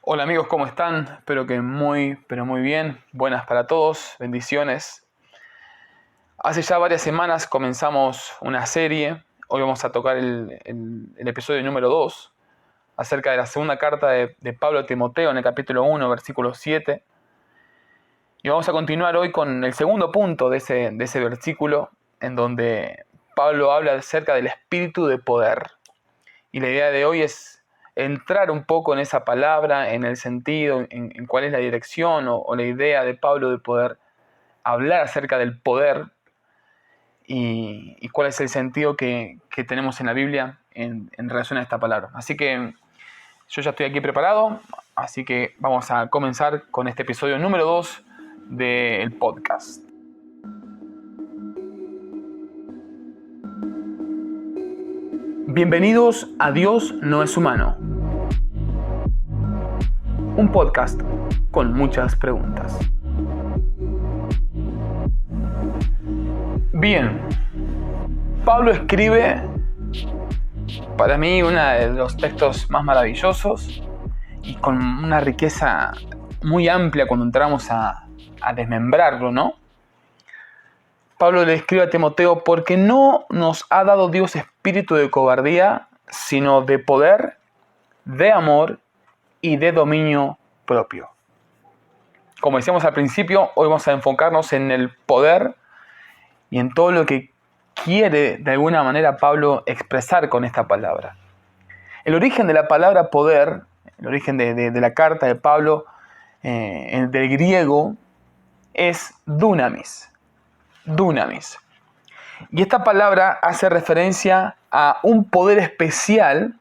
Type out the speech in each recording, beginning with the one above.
Hola amigos, ¿cómo están? Espero que pero muy bien. Buenas para todos, bendiciones. Hace ya varias semanas comenzamos una serie. Hoy vamos a tocar el episodio número 2 acerca de la segunda carta de Pablo a Timoteo en el capítulo 1, versículo 7. Y vamos a continuar hoy con el segundo punto de ese versículo, en donde Pablo habla acerca del espíritu de poder. Y la idea de hoy es entrar un poco en esa palabra, en el sentido, en cuál es la dirección o la idea de Pablo de poder hablar acerca del poder y cuál es el sentido que tenemos en la Biblia en relación a esta palabra. Así que yo ya estoy aquí preparado, así que vamos a comenzar con este episodio número 2 del podcast. Bienvenidos a Dios no es humano. Un podcast con muchas preguntas. Bien, Pablo escribe para mí uno de los textos más maravillosos y con una riqueza muy amplia cuando entramos a desmembrarlo, ¿no? Pablo le escribe a Timoteo: porque no nos ha dado Dios espíritu de cobardía, sino de poder, de amor y de dominio propio. Como decíamos al principio, hoy vamos a enfocarnos en el poder y en todo lo que quiere de alguna manera Pablo expresar con esta palabra. El origen de la palabra poder, el origen de la carta de Pablo del griego, es dunamis. Dunamis. Y esta palabra hace referencia a un poder especial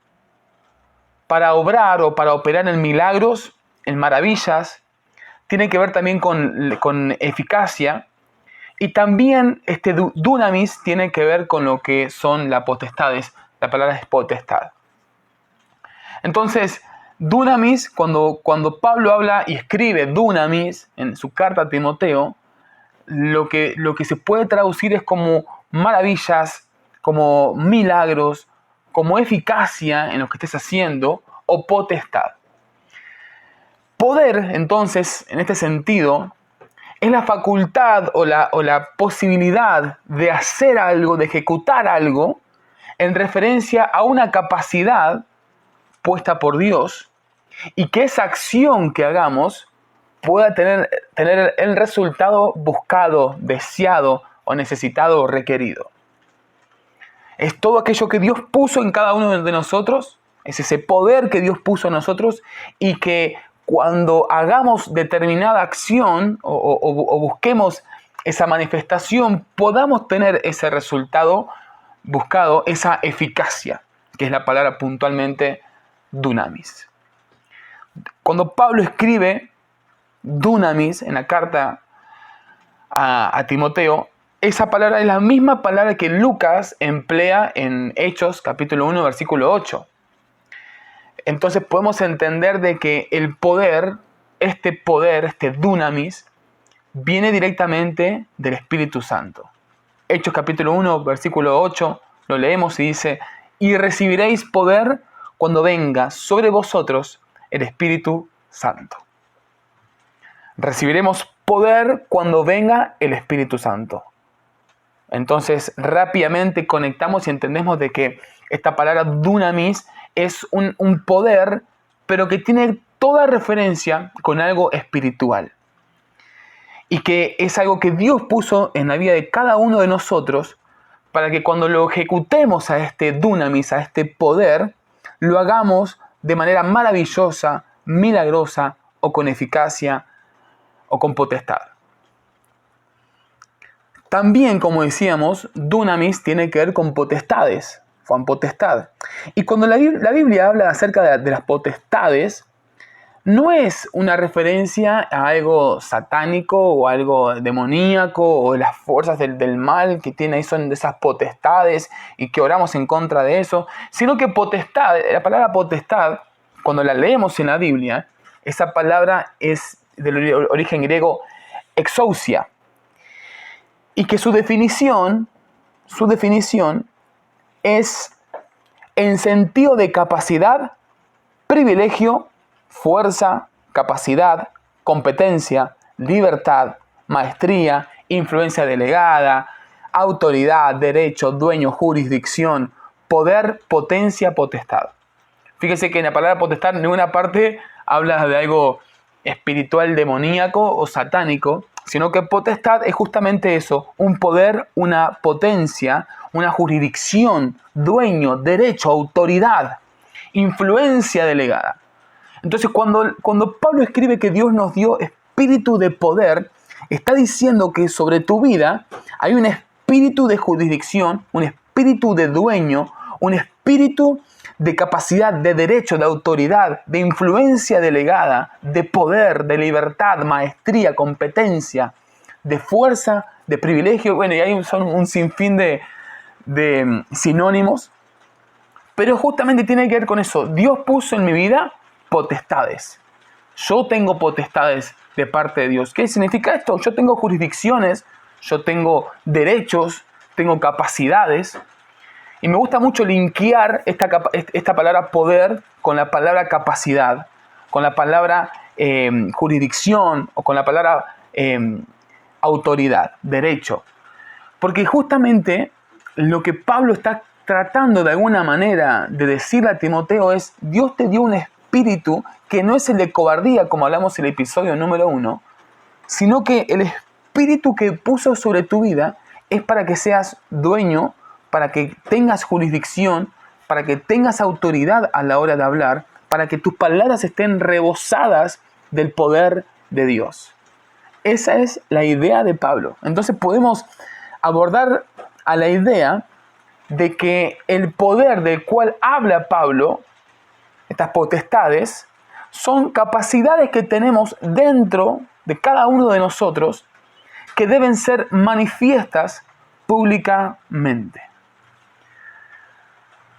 para obrar o para operar en milagros, en maravillas. Tiene que ver también con eficacia. Y también este dunamis tiene que ver con lo que son las potestades. La palabra es potestad. Entonces, dunamis, cuando Pablo habla y escribe dunamis en su carta a Timoteo, lo que se puede traducir es como maravillas, como milagros, como eficacia en lo que estés haciendo, o potestad. Poder, entonces, en este sentido, es la facultad o la posibilidad de hacer algo, de ejecutar algo, en referencia a una capacidad puesta por Dios, y que esa acción que hagamos pueda tener el resultado buscado, deseado o necesitado o requerido. Es todo aquello que Dios puso en cada uno de nosotros, es ese poder que Dios puso en nosotros, y que cuando hagamos determinada acción o busquemos esa manifestación, podamos tener ese resultado buscado, esa eficacia, que es la palabra puntualmente dunamis. Cuando Pablo escribe dunamis en la carta a Timoteo, esa palabra es la misma palabra que Lucas emplea en Hechos capítulo 1 versículo 8. Entonces podemos entender de que el poder, este dunamis, viene directamente del Espíritu Santo. Hechos capítulo 1 versículo 8 lo leemos y dice: y recibiréis poder cuando venga sobre vosotros el Espíritu Santo. Recibiremos poder cuando venga el Espíritu Santo. Entonces rápidamente conectamos y entendemos de que esta palabra dunamis es un poder, pero que tiene toda referencia con algo espiritual. Y que es algo que Dios puso en la vida de cada uno de nosotros para que cuando lo ejecutemos a este dunamis, a este poder, lo hagamos de manera maravillosa, milagrosa o con eficacia o con potestad. También, como decíamos, dunamis tiene que ver con potestades, con potestad. Y cuando la Biblia habla acerca de las potestades, no es una referencia a algo satánico o algo demoníaco o las fuerzas del mal que tiene ahí son de esas potestades y que oramos en contra de eso, sino que potestad, la palabra potestad, cuando la leemos en la Biblia, esa palabra es del origen griego exousia, y que su definición es en sentido de capacidad, privilegio fuerza, capacidad, competencia, libertad, maestría, influencia delegada, autoridad, derecho, dueño, jurisdicción, poder, potencia, potestad. Fíjese que en la palabra potestad en ninguna parte habla de algo espiritual, demoníaco o satánico, sino que potestad es justamente eso, un poder, una potencia, una jurisdicción, dueño, derecho, autoridad, influencia delegada. Entonces cuando Pablo escribe que Dios nos dio espíritu de poder, está diciendo que sobre tu vida hay un espíritu de jurisdicción, un espíritu de dueño, un espíritu de capacidad, de derecho, de autoridad, de influencia delegada, de poder, de libertad, maestría, competencia, de fuerza, de privilegio. Bueno, y hay un sinfín de sinónimos. Pero justamente tiene que ver con eso. Dios puso en mi vida potestades. Yo tengo potestades de parte de Dios. ¿Qué significa esto? Yo tengo jurisdicciones, yo tengo derechos, tengo capacidades. Y me gusta mucho linkear esta palabra poder con la palabra capacidad, con la palabra jurisdicción o con la palabra autoridad, derecho. Porque justamente lo que Pablo está tratando de alguna manera de decirle a Timoteo es: Dios te dio un espíritu que no es el de cobardía, como hablamos en el episodio número 1, sino que el espíritu que puso sobre tu vida es para que seas dueño, para que tengas jurisdicción, para que tengas autoridad a la hora de hablar, para que tus palabras estén rebosadas del poder de Dios. Esa es la idea de Pablo. Entonces podemos abordar a la idea de que el poder del cual habla Pablo, estas potestades, son capacidades que tenemos dentro de cada uno de nosotros que deben ser manifiestas públicamente.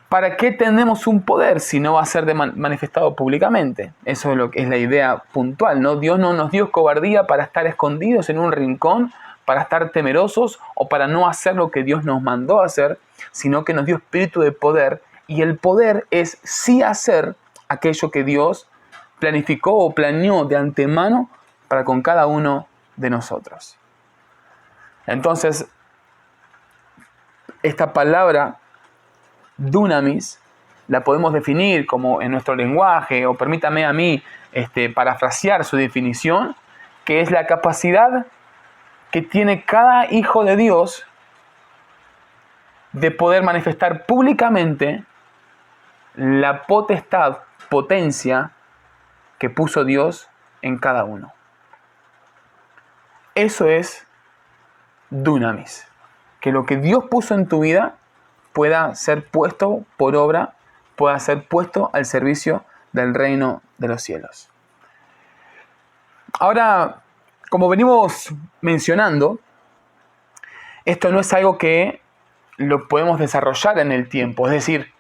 ¿Para qué tenemos un poder si no va a ser manifestado públicamente? Eso es lo que es la idea puntual, ¿no? Dios no nos dio cobardía para estar escondidos en un rincón, para estar temerosos o para no hacer lo que Dios nos mandó a hacer, sino que nos dio espíritu de poder, y el poder es sí hacer aquello que Dios planificó o planeó de antemano para con cada uno de nosotros. Entonces, esta palabra dunamis la podemos definir como en nuestro lenguaje, o permítame a mí parafrasear su definición, que es la capacidad que tiene cada hijo de Dios de poder manifestar públicamente la potestad, potencia que puso Dios en cada uno. Eso es dunamis, que lo que Dios puso en tu vida pueda ser puesto por obra, pueda ser puesto al servicio del reino de los cielos. Ahora, como venimos mencionando, esto no es algo que lo podemos desarrollar en el tiempo. Es decir,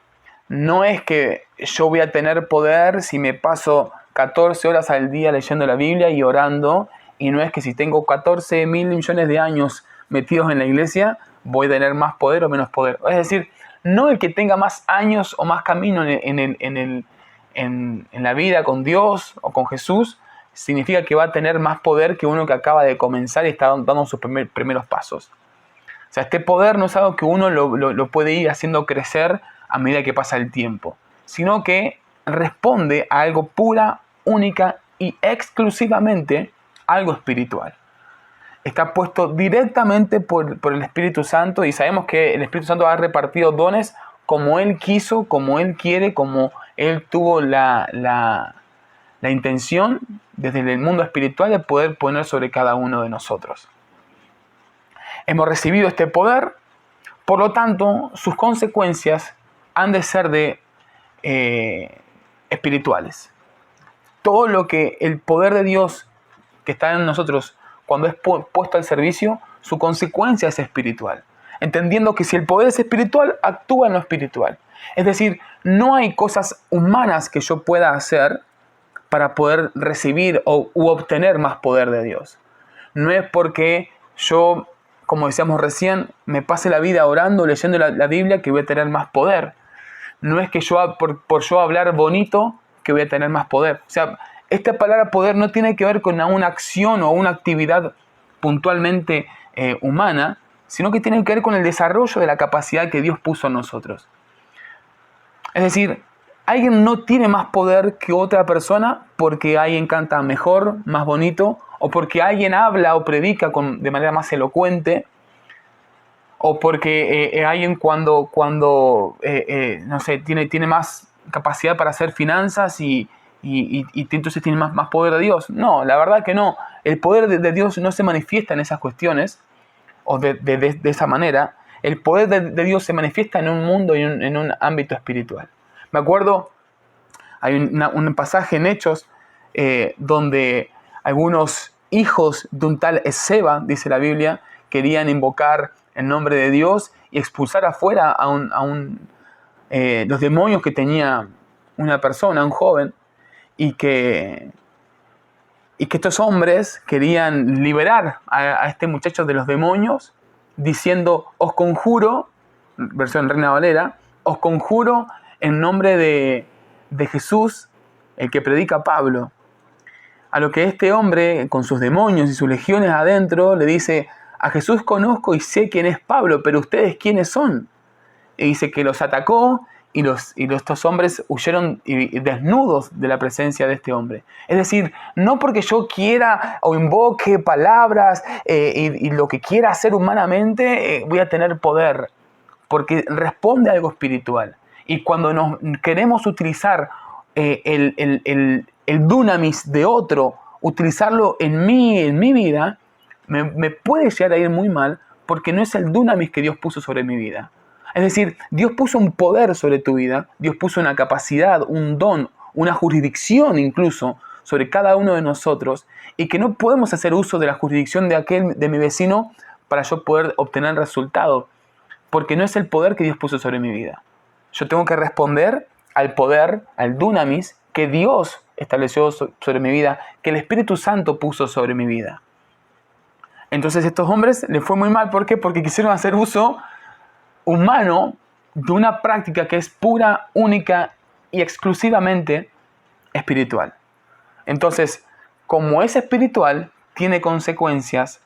no es que yo voy a tener poder si me paso 14 horas al día leyendo la Biblia y orando, y no es que si tengo 14 mil millones de años metidos en la iglesia, voy a tener más poder o menos poder. Es decir, no el que tenga más años o más camino en la vida con Dios o con Jesús significa que va a tener más poder que uno que acaba de comenzar y está dando sus primeros pasos. O sea, este poder no es algo que uno lo puede ir haciendo crecer a medida que pasa el tiempo, sino que responde a algo pura, única y exclusivamente algo espiritual. Está puesto directamente por el Espíritu Santo, y sabemos que el Espíritu Santo ha repartido dones como Él quiso, como Él quiere, como Él tuvo la intención desde el mundo espiritual de poder poner sobre cada uno de nosotros. Hemos recibido este poder, por lo tanto, sus consecuencias han de ser espirituales. Todo lo que el poder de Dios que está en nosotros, cuando es puesto al servicio, su consecuencia es espiritual. Entendiendo que si el poder es espiritual, actúa en lo espiritual. Es decir, no hay cosas humanas que yo pueda hacer para poder recibir u obtener más poder de Dios. No es porque yo, como decíamos recién, me pase la vida orando, leyendo la Biblia, que voy a tener más poder. No es que yo, por yo hablar bonito, que voy a tener más poder. O sea, esta palabra poder no tiene que ver con una acción o una actividad puntualmente humana, sino que tiene que ver con el desarrollo de la capacidad que Dios puso en nosotros. Es decir, alguien no tiene más poder que otra persona porque alguien canta mejor, más bonito, o porque alguien habla o predica de manera más elocuente, o porque alguien cuando no sé, tiene más capacidad para hacer finanzas y entonces tiene más poder de Dios. No, la verdad que no. El poder de Dios no se manifiesta en esas cuestiones o de esa manera. El poder de Dios se manifiesta en un mundo y en un ámbito espiritual. Me acuerdo, hay un pasaje en Hechos donde algunos hijos de un tal Esceva, dice la Biblia, querían invocar el nombre de Dios y expulsar afuera los demonios que tenía una persona, un joven, y que estos hombres querían liberar a este muchacho de los demonios, diciendo, os conjuro, versión Reina Valera, os conjuro en nombre de Jesús, el que predica Pablo. A lo que este hombre, con sus demonios y sus legiones adentro, le dice, a Jesús conozco y sé quién es Pablo, pero ¿ustedes quiénes son? Y dice que los atacó y estos hombres huyeron desnudos de la presencia de este hombre. Es decir, no porque yo quiera o invoque palabras y lo que quiera hacer humanamente voy a tener poder, porque responde a algo espiritual. Y cuando nos queremos utilizar el dunamis de otro, utilizarlo en mi vida, me puede llegar a ir muy mal porque no es el dunamis que Dios puso sobre mi vida. Es decir, Dios puso un poder sobre tu vida, Dios puso una capacidad, un don, una jurisdicción incluso sobre cada uno de nosotros y que no podemos hacer uso de la jurisdicción de mi vecino para yo poder obtener el resultado, porque no es el poder que Dios puso sobre mi vida. Yo tengo que responder al poder, al dunamis que Dios estableció sobre mi vida, que el Espíritu Santo puso sobre mi vida. Entonces a estos hombres les fue muy mal. ¿Por qué? Porque quisieron hacer uso humano de una práctica que es pura, única y exclusivamente espiritual. Entonces, como es espiritual, tiene consecuencias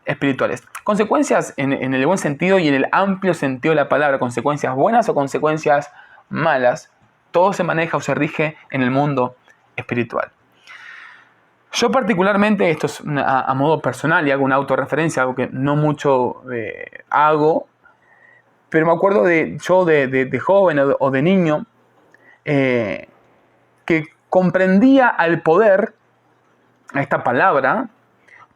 espirituales. Consecuencias en el buen sentido y en el amplio sentido de la palabra, consecuencias buenas o consecuencias malas, todo se maneja o se rige en el mundo espiritual. Yo particularmente, esto es a modo personal y hago una autorreferencia, algo que no mucho hago, pero me acuerdo de joven o de niño que comprendía al poder, a esta palabra,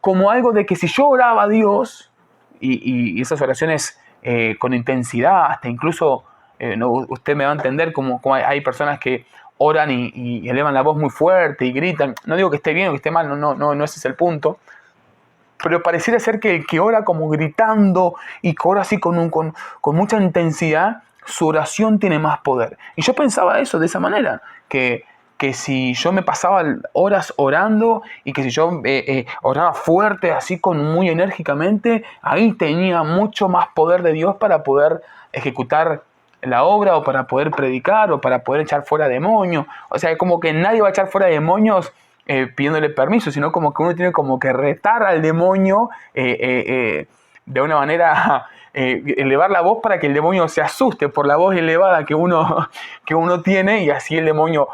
como algo de que si yo oraba a Dios, y esas oraciones con intensidad, hasta incluso, usted me va a entender como hay personas que oran y elevan la voz muy fuerte y gritan. No digo que esté bien o que esté mal, no ese es el punto. Pero pareciera ser que el que ora como gritando y que ora así con mucha intensidad, su oración tiene más poder. Y yo pensaba eso de esa manera, que si yo me pasaba horas orando y que si yo oraba fuerte, así muy enérgicamente, ahí tenía mucho más poder de Dios para poder ejecutar la obra o para poder predicar o para poder echar fuera demonios. O sea, como que nadie va a echar fuera demonios pidiéndole permiso, sino como que uno tiene como que retar al demonio de una manera, elevar la voz para que el demonio se asuste por la voz elevada que uno tiene, y así el demonio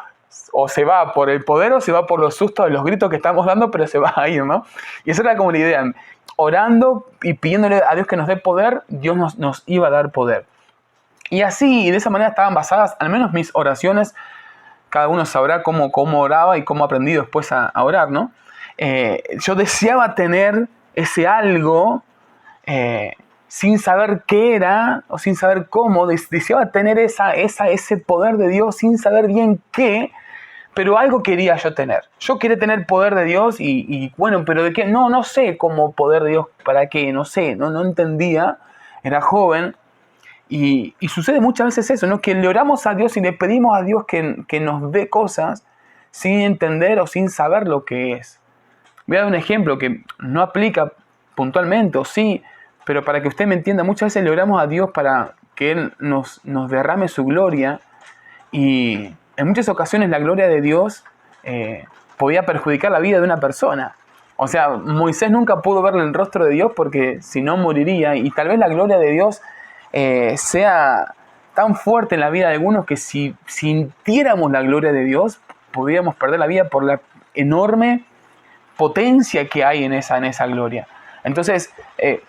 o se va por el poder o se va por los sustos de los gritos que estamos dando, pero se va a ir, ¿no? Y esa era como la idea. Orando y pidiéndole a Dios que nos dé poder, Dios nos iba a dar poder. Y así, y de esa manera estaban basadas, al menos mis oraciones. Cada uno sabrá cómo oraba y cómo aprendí después a orar, ¿no? Yo deseaba tener ese algo sin saber qué era o sin saber cómo. Deseaba tener ese poder de Dios sin saber bien qué, pero algo quería yo tener. Yo quería tener poder de Dios y bueno, pero ¿de qué? No sé cómo poder de Dios, ¿para qué? No sé, no entendía, era joven. Y sucede muchas veces eso, ¿no? Que le oramos a Dios y le pedimos a Dios que nos dé cosas sin entender o sin saber lo que es. Voy a dar un ejemplo que no aplica puntualmente, o sí, pero para que usted me entienda, muchas veces le oramos a Dios para que Él nos derrame su gloria y en muchas ocasiones la gloria de Dios podía perjudicar la vida de una persona. O sea, Moisés nunca pudo ver el rostro de Dios porque si no moriría, y tal vez la gloria de Dios sea tan fuerte en la vida de algunos que si sintiéramos la gloria de Dios, podríamos perder la vida por la enorme potencia que hay en esa gloria. Entonces,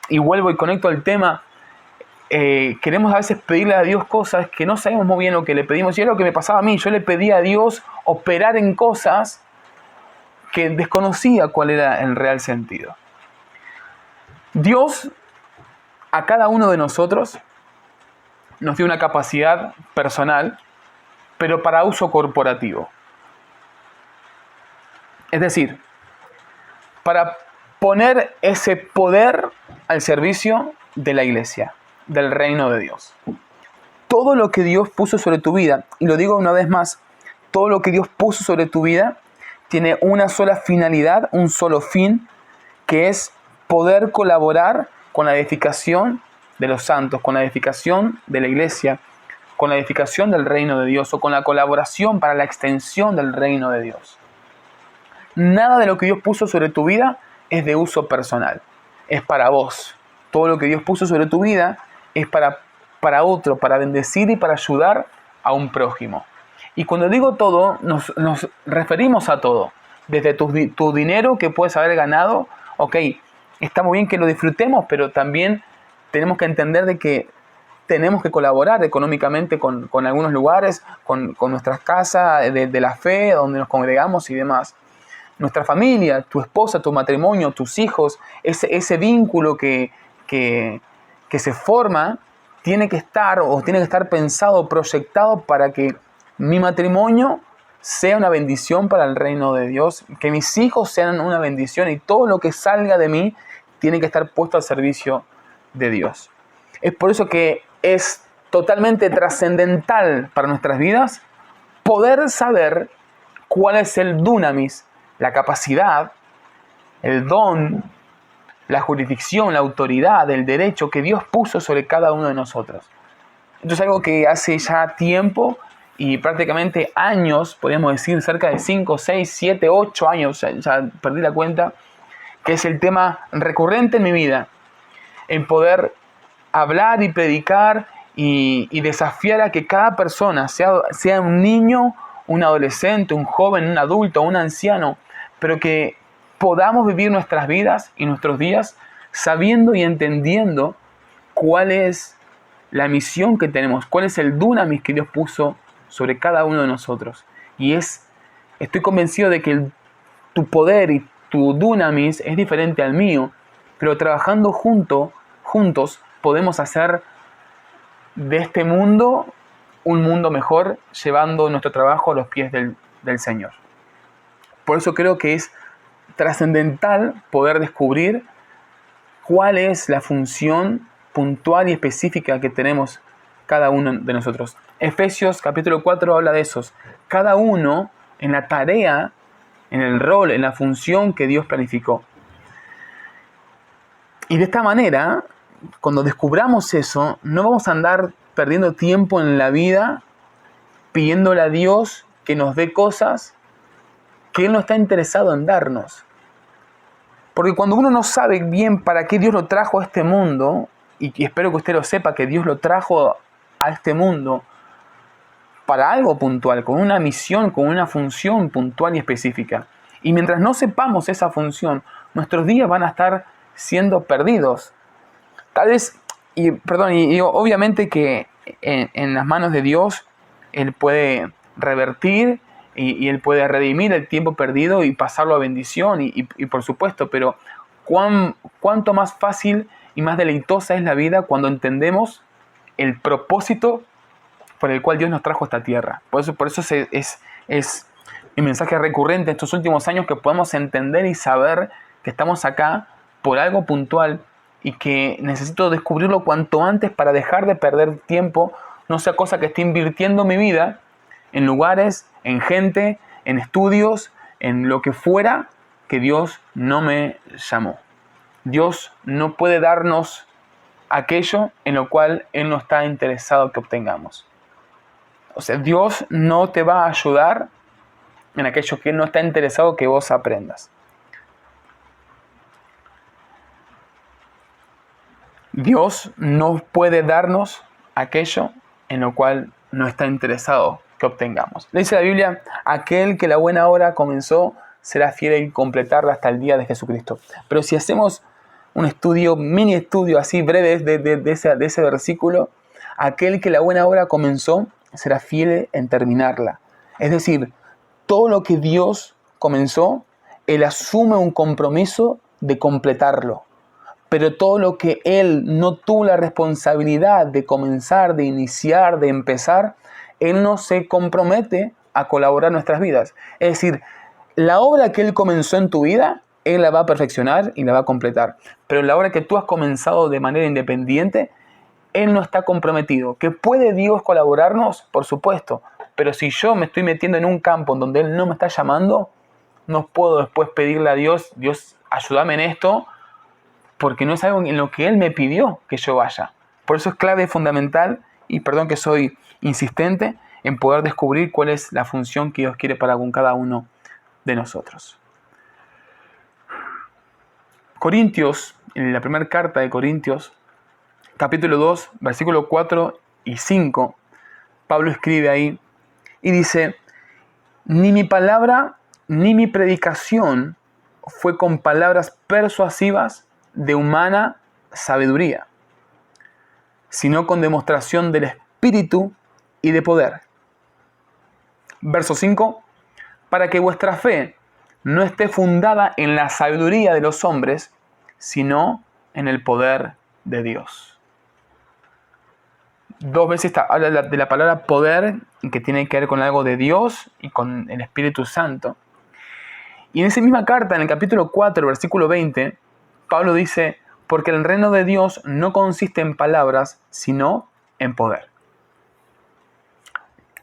y vuelvo y conecto al tema, queremos a veces pedirle a Dios cosas que no sabemos muy bien lo que le pedimos. Y es lo que me pasaba a mí. Yo le pedía a Dios operar en cosas que desconocía cuál era el real sentido. Dios, a cada uno de nosotros, nos dio una capacidad personal, pero para uso corporativo. Es decir, para poner ese poder al servicio de la iglesia, del reino de Dios. Todo lo que Dios puso sobre tu vida, y lo digo una vez más, todo lo que Dios puso sobre tu vida tiene una sola finalidad, un solo fin, que es poder colaborar con la edificación de los santos, con la edificación de la iglesia, con la edificación del reino de Dios, o con la colaboración para la extensión del reino de Dios. Nada de lo que Dios puso sobre tu vida es de uso personal, es para vos. Todo lo que Dios puso sobre tu vida es para otro, para bendecir y para ayudar a un prójimo. Y cuando digo todo, nos referimos a todo. Desde tu dinero que puedes haber ganado, ok, está muy bien que lo disfrutemos, pero también tenemos que entender de que tenemos que colaborar económicamente con algunos lugares, con nuestras casas de la fe, donde nos congregamos y demás. Nuestra familia, tu esposa, tu matrimonio, tus hijos, ese vínculo que se forma, tiene que estar pensado, proyectado para que mi matrimonio sea una bendición para el reino de Dios, que mis hijos sean una bendición, y todo lo que salga de mí tiene que estar puesto al servicio de Dios. Es por eso que es totalmente trascendental para nuestras vidas poder saber cuál es el dunamis, la capacidad, el don, la jurisdicción, la autoridad, el derecho que Dios puso sobre cada uno de nosotros. Esto es algo que hace ya tiempo y prácticamente años, podríamos decir cerca de 5, 6, 7, 8 años, ya perdí la cuenta, que es el tema recurrente en mi vida, en poder hablar y predicar y desafiar a que cada persona, sea un niño, un adolescente, un joven, un adulto, un anciano, pero que podamos vivir nuestras vidas y nuestros días sabiendo y entendiendo cuál es la misión que tenemos, cuál es el dunamis que Dios puso sobre cada uno de nosotros. Y estoy convencido de que tu poder y tu dunamis es diferente al mío, pero trabajando juntos podemos hacer de este mundo un mundo mejor, llevando nuestro trabajo a los pies del Señor. Por eso creo que es trascendental poder descubrir cuál es la función puntual y específica que tenemos cada uno de nosotros. Efesios capítulo 4 habla de esos. Cada uno en la tarea, en el rol, en la función que Dios planificó. Y de esta manera, cuando descubramos eso, no vamos a andar perdiendo tiempo en la vida pidiéndole a Dios que nos dé cosas que Él no está interesado en darnos. Porque cuando uno no sabe bien para qué Dios lo trajo a este mundo, y espero que usted lo sepa, que Dios lo trajo a este mundo para algo puntual, con una misión, con una función puntual y específica. Y mientras no sepamos esa función, nuestros días van a estar siendo perdidos. Tal vez, y obviamente que en las manos de Dios, Él puede revertir y Él puede redimir el tiempo perdido y pasarlo a bendición, y por supuesto, pero cuánto más fácil y más deleitosa es la vida cuando entendemos el propósito por el cual Dios nos trajo a esta tierra. Por eso es mi mensaje recurrente estos últimos años, que podamos entender y saber que estamos acá por algo puntual y que necesito descubrirlo cuanto antes para dejar de perder tiempo, no sea cosa que esté invirtiendo mi vida en lugares, en gente, en estudios, en lo que fuera que Dios no me llamó. Dios no puede darnos aquello en lo cual Él no está interesado que obtengamos. O sea, Dios no te va a ayudar en aquello que Él no está interesado que vos aprendas. Dios no puede darnos aquello en lo cual no está interesado que obtengamos. Le dice la Biblia, aquel que la buena obra comenzó será fiel en completarla hasta el día de Jesucristo. Pero si hacemos un estudio, mini estudio así breve de ese versículo, aquel que la buena obra comenzó será fiel en terminarla. Es decir, todo lo que Dios comenzó, Él asume un compromiso de completarlo. Pero todo lo que Él no tuvo la responsabilidad de comenzar, de iniciar, de empezar, Él no se compromete a colaborar en nuestras vidas. Es decir, la obra que Él comenzó en tu vida, Él la va a perfeccionar y la va a completar. Pero la obra que tú has comenzado de manera independiente, Él no está comprometido. ¿Que puede Dios colaborarnos? Por supuesto. Pero si yo me estoy metiendo en un campo en donde Él no me está llamando, no puedo después pedirle a Dios, Dios, ayúdame en esto, porque no es algo en lo que Él me pidió que yo vaya. Por eso es clave, fundamental, y perdón que soy insistente, en poder descubrir cuál es la función que Dios quiere para con cada uno de nosotros. Corintios, en la primera carta de Corintios, capítulo 2, versículos 4 y 5, Pablo escribe ahí y dice, ni mi palabra ni mi predicación fue con palabras persuasivas de humana sabiduría, sino con demostración del Espíritu y de poder. Verso 5, para que vuestra fe no esté fundada en la sabiduría de los hombres, sino en el poder de Dios. Dos veces habla de la palabra poder, que tiene que ver con algo de Dios y con el Espíritu Santo. Y en esa misma carta, en el capítulo 4, versículo 20, Pablo dice, porque el reino de Dios no consiste en palabras, sino en poder.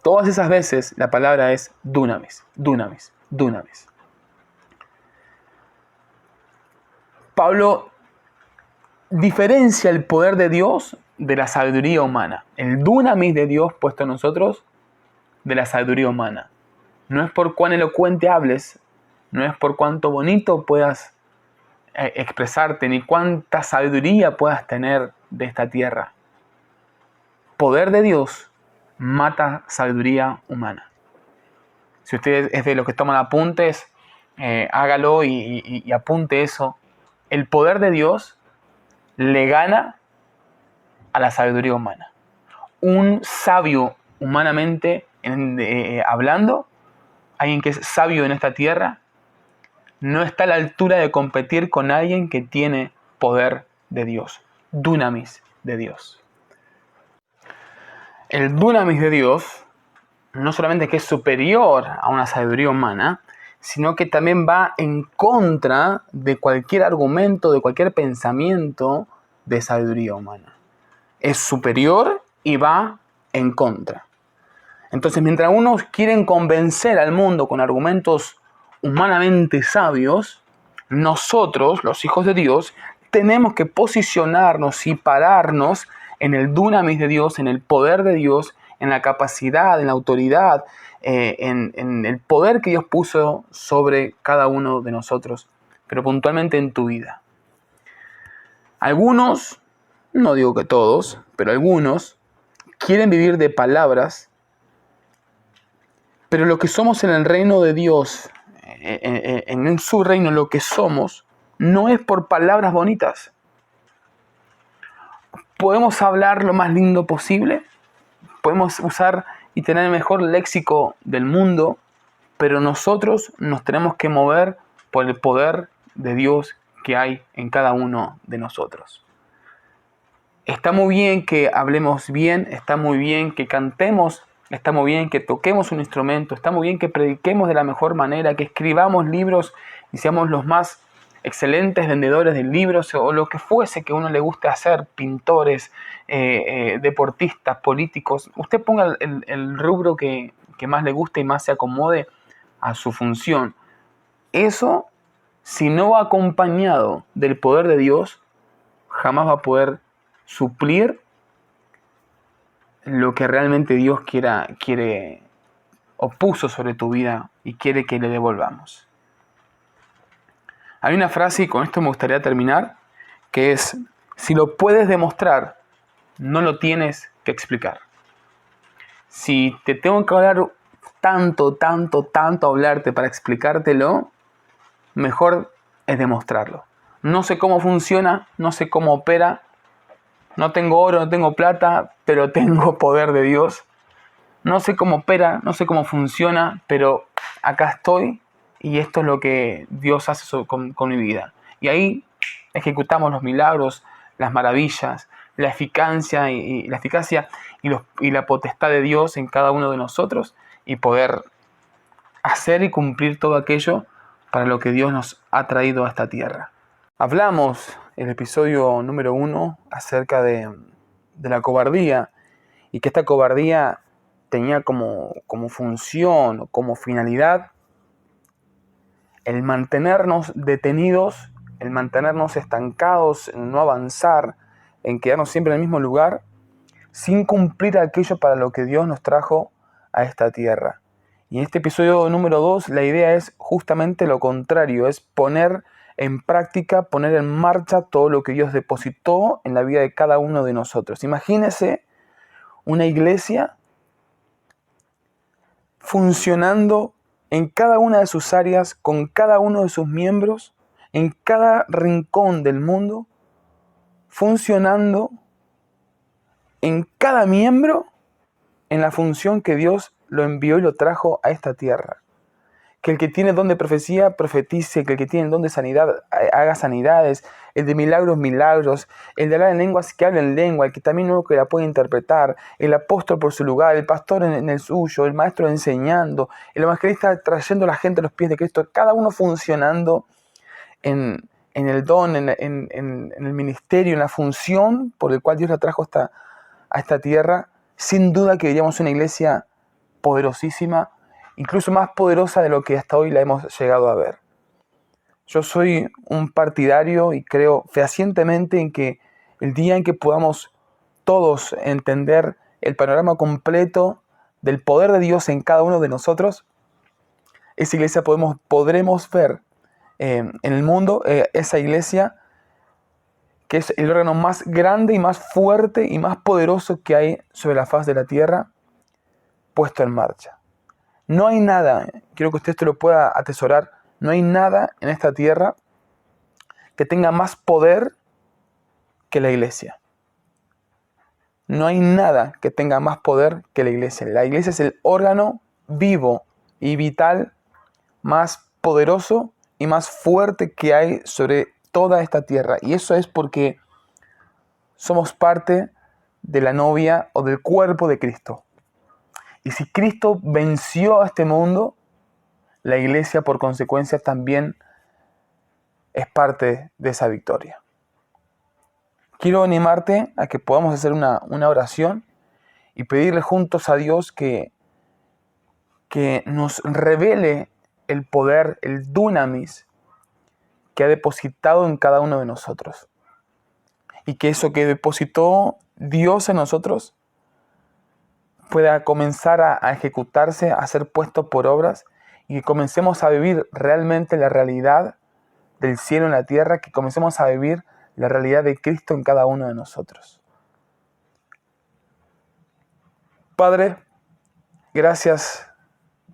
Todas esas veces la palabra es dunamis, dunamis, dunamis. Pablo diferencia el poder de Dios de la sabiduría humana. El dunamis de Dios puesto en nosotros de la sabiduría humana. No es por cuán elocuente hables, no es por cuánto bonito puedas expresarte, ni cuánta sabiduría puedas tener de esta tierra. Poder de Dios mata sabiduría humana. Si usted es de los que toman apuntes, hágalo y apunte eso. El poder de Dios le gana a la sabiduría humana. Un sabio humanamente hablando, alguien que es sabio en esta tierra, no está a la altura de competir con alguien que tiene poder de Dios, dunamis de Dios. El dunamis de Dios no solamente que es superior a una sabiduría humana, sino que también va en contra de cualquier argumento, de cualquier pensamiento de sabiduría humana. Es superior y va en contra. Entonces, mientras unos quieren convencer al mundo con argumentos humanamente sabios, nosotros, los hijos de Dios, tenemos que posicionarnos y pararnos en el dunamis de Dios, en el poder de Dios, en la capacidad, en la autoridad, en el poder que Dios puso sobre cada uno de nosotros, pero puntualmente en tu vida. Algunos, no digo que todos, pero algunos quieren vivir de palabras, pero lo que somos en el reino de Dios, en su reino, lo que somos, no es por palabras bonitas. Podemos hablar lo más lindo posible, podemos usar y tener el mejor léxico del mundo, pero nosotros nos tenemos que mover por el poder de Dios que hay en cada uno de nosotros. Está muy bien que hablemos bien, está muy bien que cantemos, está muy bien que toquemos un instrumento, está muy bien que prediquemos de la mejor manera, que escribamos libros y seamos los más excelentes vendedores de libros o lo que fuese que a uno le guste hacer, pintores, deportistas, políticos. Usted ponga el rubro que más le guste y más se acomode a su función. Eso, si no va acompañado del poder de Dios, jamás va a poder suplir lo que realmente Dios quiere o puso sobre tu vida y quiere que le devolvamos. Hay una frase, y con esto me gustaría terminar, que es: si lo puedes demostrar, no lo tienes que explicar. Si te tengo que hablar tanto, hablarte para explicártelo, mejor es demostrarlo. No sé cómo funciona, no sé cómo opera, no tengo oro, no tengo plata, pero tengo poder de Dios. No sé cómo opera, no sé cómo funciona, pero acá estoy y esto es lo que Dios hace con mi vida. Y ahí ejecutamos los milagros, las maravillas, la eficacia y la potestad de Dios en cada uno de nosotros, y poder hacer y cumplir todo aquello para lo que Dios nos ha traído a esta tierra. Hablamos en el episodio número 1 acerca de la cobardía, y que esta cobardía tenía como función, como finalidad, el mantenernos detenidos, el mantenernos estancados, en no avanzar, en quedarnos siempre en el mismo lugar, sin cumplir aquello para lo que Dios nos trajo a esta tierra. Y en este episodio número 2, la idea es justamente lo contrario, es poner en práctica, poner en marcha todo lo que Dios depositó en la vida de cada uno de nosotros. Imagínese una iglesia funcionando en cada una de sus áreas, con cada uno de sus miembros, en cada rincón del mundo, funcionando en cada miembro en la función que Dios lo envió y lo trajo a esta tierra. Que el que tiene don de profecía, profetice; que el que tiene don de sanidad, haga sanidades; el de milagros, milagros; el de hablar en lenguas, que hable en lengua; el que también no que la puede interpretar; el apóstol por su lugar; el pastor en el suyo; el maestro enseñando; el evangelista trayendo a la gente a los pies de Cristo. Cada uno funcionando en el don, en el ministerio, en la función por el cual Dios la trajo a esta tierra. Sin duda que diríamos una iglesia poderosísima, incluso más poderosa de lo que hasta hoy la hemos llegado a ver. Yo soy un partidario y creo fehacientemente en que el día en que podamos todos entender el panorama completo del poder de Dios en cada uno de nosotros, esa iglesia podremos ver en el mundo esa iglesia que es el órgano más grande y más fuerte y más poderoso que hay sobre la faz de la tierra, puesto en marcha. No hay nada, quiero que usted esto lo pueda atesorar, no hay nada en esta tierra que tenga más poder que la iglesia. No hay nada que tenga más poder que la iglesia. La iglesia es el órgano vivo y vital más poderoso y más fuerte que hay sobre toda esta tierra. Y eso es porque somos parte de la novia o del cuerpo de Cristo. Y si Cristo venció a este mundo, la iglesia por consecuencia también es parte de esa victoria. Quiero animarte a que podamos hacer una oración y pedirle juntos a Dios que nos revele el poder, el dunamis que ha depositado en cada uno de nosotros. Y que eso que depositó Dios en nosotros pueda comenzar a ejecutarse, a ser puesto por obras, y que comencemos a vivir realmente la realidad del cielo en la tierra, que comencemos a vivir la realidad de Cristo en cada uno de nosotros. Padre, gracias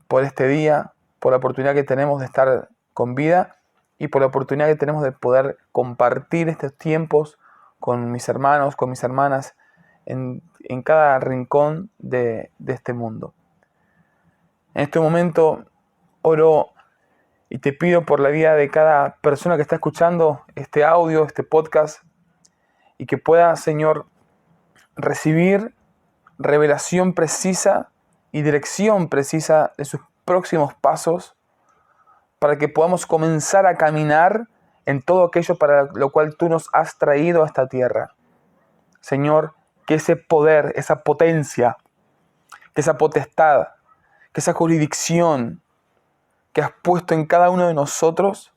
por este día, por la oportunidad que tenemos de estar con vida y por la oportunidad que tenemos de poder compartir estos tiempos con mis hermanos, con mis hermanas, en cada rincón de este mundo. En este momento oro y te pido por la vida de cada persona que está escuchando este audio, este podcast, y que pueda, Señor, recibir revelación precisa y dirección precisa de sus próximos pasos, para que podamos comenzar a caminar en todo aquello para lo cual tú nos has traído a esta tierra. Señor, que ese poder, esa potencia, que esa potestad, que esa jurisdicción que has puesto en cada uno de nosotros,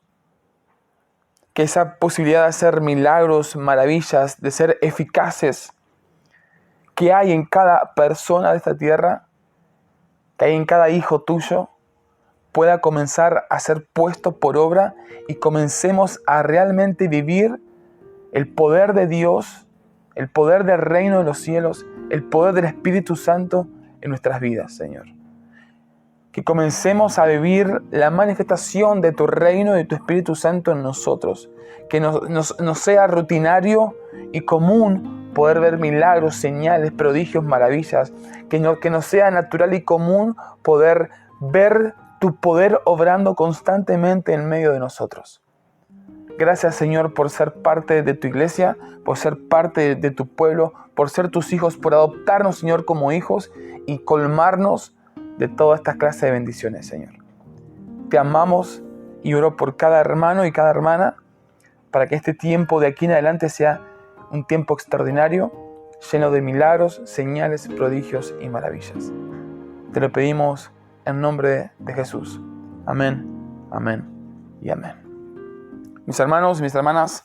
que esa posibilidad de hacer milagros, maravillas, de ser eficaces, que hay en cada persona de esta tierra, que hay en cada hijo tuyo, pueda comenzar a ser puesto por obra y comencemos a realmente vivir el poder de Dios, el poder del reino de los cielos, el poder del Espíritu Santo en nuestras vidas, Señor. Que comencemos a vivir la manifestación de tu reino y de tu Espíritu Santo en nosotros. Que no sea rutinario y común poder ver milagros, señales, prodigios, maravillas. Que no sea natural y común poder ver tu poder obrando constantemente en medio de nosotros. Gracias, Señor, por ser parte de tu iglesia, por ser parte de tu pueblo, por ser tus hijos, por adoptarnos, Señor, como hijos y colmarnos de toda esta clase de bendiciones, Señor. Te amamos y oro por cada hermano y cada hermana para que este tiempo de aquí en adelante sea un tiempo extraordinario, lleno de milagros, señales, prodigios y maravillas. Te lo pedimos en nombre de Jesús. Amén, amén y amén. Mis hermanos y mis hermanas,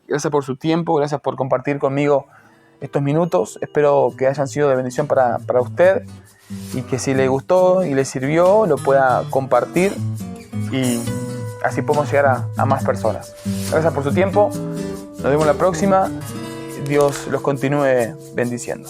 gracias por su tiempo, gracias por compartir conmigo estos minutos. Espero que hayan sido de bendición para usted y que si le gustó y le sirvió, lo pueda compartir y así podemos llegar a más personas. Gracias por su tiempo. Nos vemos la próxima. Dios los continúe bendiciendo.